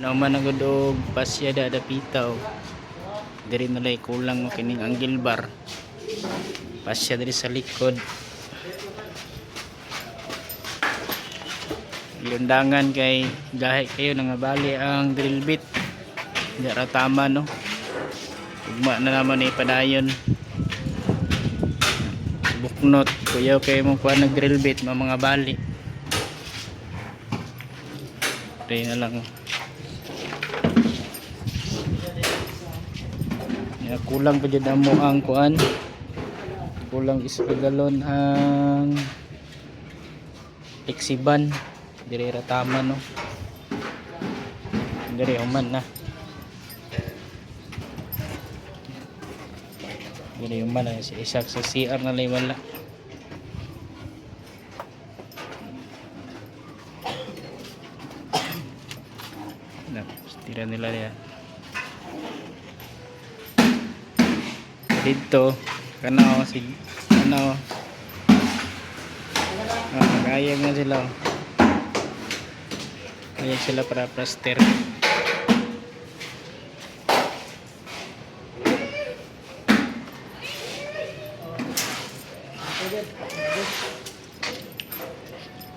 Nauman na gud og pasya da pitaw. Diri na lay kulang mo kining angle bar. Pasya diri sa likod. Lundangan kay gahi kayo nangabali ang drill bit. Di ra tama no. Ugma na naman ni padayon. Buknot kuyaw kay mo kuha nag drill bit mga bali. Try na lang. Ya, kulang pa jud mo ang kuan. Kulang isa ka galon ang eksiban. Diri ra tama no. Diri human na. Diri human na si isak sa CR na lay wala. Tira nila yan dito kanaw si ano kayag na sila kayag sila para plaster.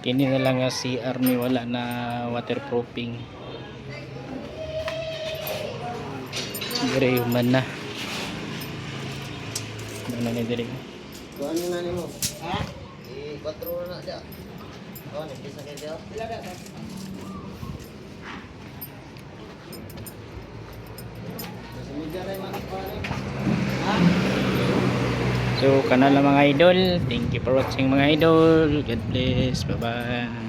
Kini na lang nga CR ni wala na waterproofing. Diri human na. Ano ni diri? Kuan na nimo. Ha? I-4 na dia. Kuan ni bisa kay dia. Pila da? Media ray man kuan. Ha? So kana lang mga idol. Thank you for watching mga idol. God bless. Bye bye.